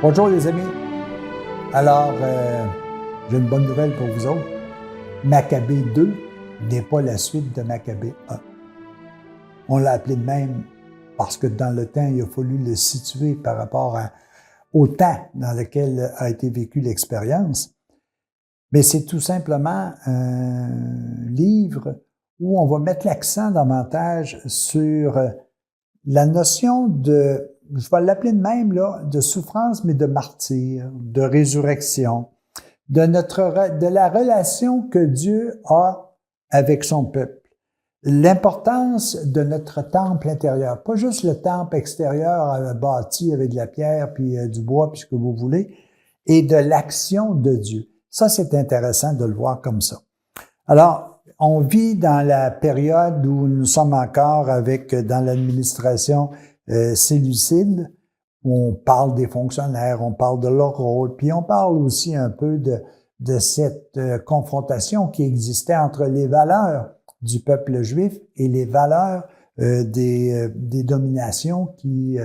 Bonjour les amis. Alors, j'ai une bonne nouvelle pour vous autres. Maccabée 2 n'est pas la suite de Maccabée 1. On l'a appelé de même parce que dans le temps, il a fallu le situer par rapport au temps dans lequel a été vécue l'expérience. Mais c'est tout simplement un livre où on va mettre l'accent davantage sur la notion de, je vais l'appeler de même, là, de souffrance, mais de martyr, de résurrection, de la relation que Dieu a avec son peuple. L'importance de notre temple intérieur, pas juste le temple extérieur bâti avec de la pierre, puis du bois, puis ce que vous voulez, et de l'action de Dieu. Ça, c'est intéressant de le voir comme ça. Alors, on vit dans la période où nous sommes encore dans l'administration séleucide, où on parle des fonctionnaires, on parle de leur rôle, puis on parle aussi un peu de cette confrontation qui existait entre les valeurs du peuple juif et les valeurs des dominations qui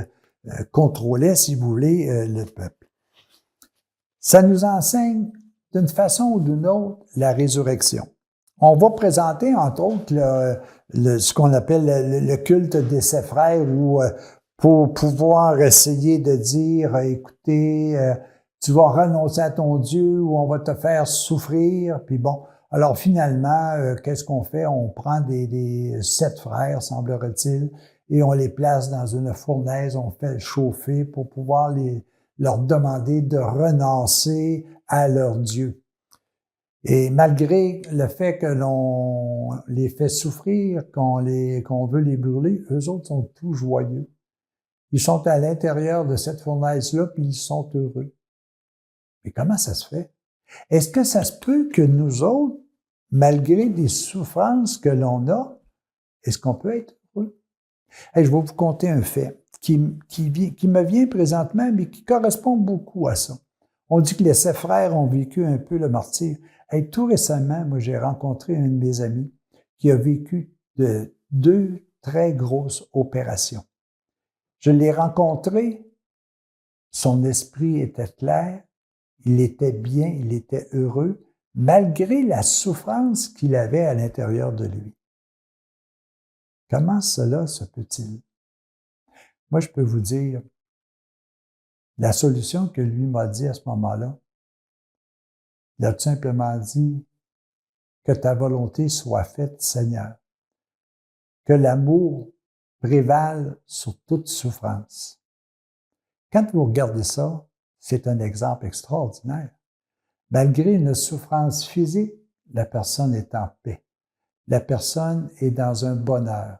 contrôlaient, si vous voulez, le peuple. Ça nous enseigne d'une façon ou d'une autre la résurrection. On va présenter, entre autres, ce qu'on appelle le culte des sept frères, où pour pouvoir essayer de dire, écoutez, tu vas renoncer à ton Dieu ou on va te faire souffrir. Puis bon, alors finalement, qu'est-ce qu'on fait? On prend des sept frères, semblerait-il, et on les place dans une fournaise, on fait le chauffer pour pouvoir leur demander de renoncer à leur Dieu. Et malgré le fait que l'on les fait souffrir, qu'on veut les brûler, eux autres sont tout joyeux. Ils sont à l'intérieur de cette fournaise-là, puis ils sont heureux. Mais comment ça se fait? Est-ce que ça se peut que nous autres, malgré des souffrances que l'on a, est-ce qu'on peut être heureux? Hey, je vais vous conter un fait qui me vient présentement, mais qui correspond beaucoup à ça. On dit que les sept frères ont vécu un peu le martyre. Hey, tout récemment, moi, j'ai rencontré un de mes amis qui a vécu deux très grosses opérations. Je l'ai rencontré, son esprit était clair, il était bien, il était heureux, malgré la souffrance qu'il avait à l'intérieur de lui. Comment cela se peut-il? Moi, je peux vous dire, la solution que lui m'a dit à ce moment-là, il a tout simplement dit que ta volonté soit faite, Seigneur. Que l'amour prévale sur toute souffrance. Quand vous regardez ça, c'est un exemple extraordinaire. Malgré une souffrance physique, la personne est en paix. La personne est dans un bonheur.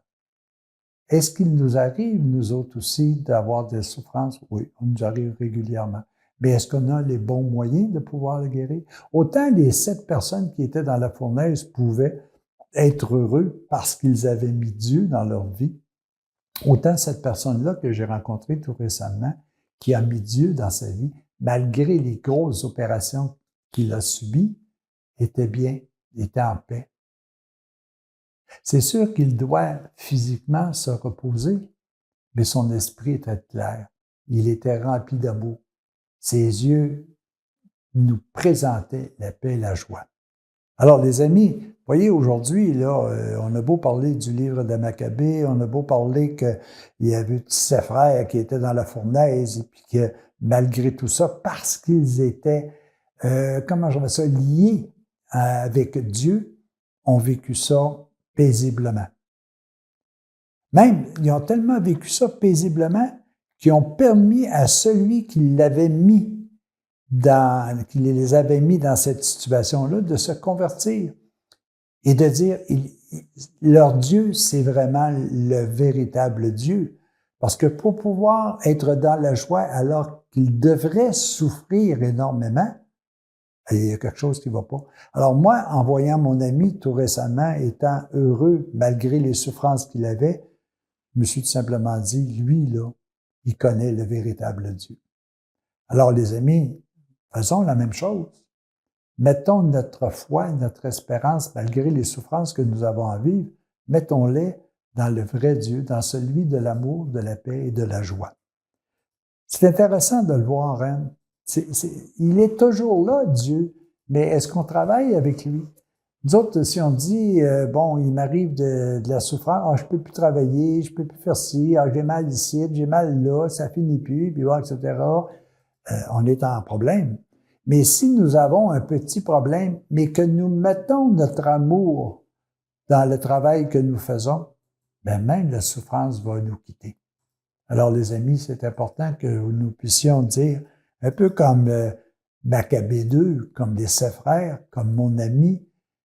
Est-ce qu'il nous arrive, nous autres aussi, d'avoir des souffrances? Oui, on nous arrive régulièrement. Mais est-ce qu'on a les bons moyens de pouvoir le guérir? Autant les 7 personnes qui étaient dans la fournaise pouvaient être heureux parce qu'ils avaient mis Dieu dans leur vie, autant cette personne-là que j'ai rencontrée tout récemment, qui a mis Dieu dans sa vie, malgré les grosses opérations qu'il a subies, était bien, était en paix. C'est sûr qu'il doit physiquement se reposer, mais son esprit était clair. Il était rempli d'amour. Ses yeux nous présentaient la paix et la joie. Alors, les amis, voyez, aujourd'hui, là, on a beau parler du livre de Maccabée, on a beau parler qu'il y avait ses frères qui étaient dans la fournaise, et puis que malgré tout ça, parce qu'ils étaient, liés avec Dieu, ont vécu ça paisiblement. Même, ils ont tellement vécu ça paisiblement qu'ils ont permis à celui qui l'avait mis qui les avait mis dans cette situation-là, de se convertir et de dire, leur Dieu, c'est vraiment le véritable Dieu. Parce que pour pouvoir être dans la joie alors qu'ils devraient souffrir énormément, il y a quelque chose qui ne va pas. Alors moi, en voyant mon ami tout récemment étant heureux malgré les souffrances qu'il avait, je me suis tout simplement dit, lui, là, il connaît le véritable Dieu. Alors les amis, faisons la même chose. Mettons notre foi, notre espérance, malgré les souffrances que nous avons à vivre, mettons-les dans le vrai Dieu, dans celui de l'amour, de la paix et de la joie. C'est intéressant de le voir, hein? Il est toujours là, Dieu, mais est-ce qu'on travaille avec lui? Nous autres, si on dit, bon, il m'arrive de la souffrance, ah, je peux plus travailler, je peux plus faire ci, ah, j'ai mal ici, j'ai mal là, ça finit plus, puis voilà, etc., on est en problème. Mais si nous avons un petit problème, mais que nous mettons notre amour dans le travail que nous faisons, ben même la souffrance va nous quitter. Alors, les amis, c'est important que nous puissions dire, un peu comme Maccabée 2, comme les 7 frères, comme mon ami,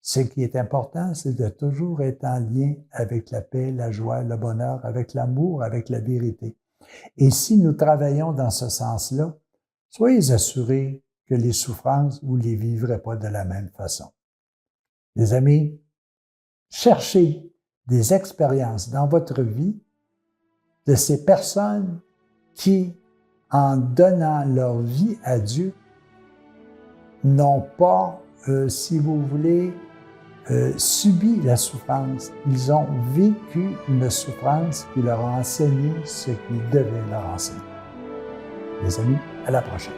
ce qui est important, c'est de toujours être en lien avec la paix, la joie, le bonheur, avec l'amour, avec la vérité. Et si nous travaillons dans ce sens-là, soyez assurés que les souffrances, vous ne les vivrez pas de la même façon. Les amis, cherchez des expériences dans votre vie de ces personnes qui, en donnant leur vie à Dieu, n'ont pas, si vous voulez, subi la souffrance. Ils ont vécu une souffrance qui leur a enseigné ce qu'ils devaient leur enseigner. Les amis, à la prochaine.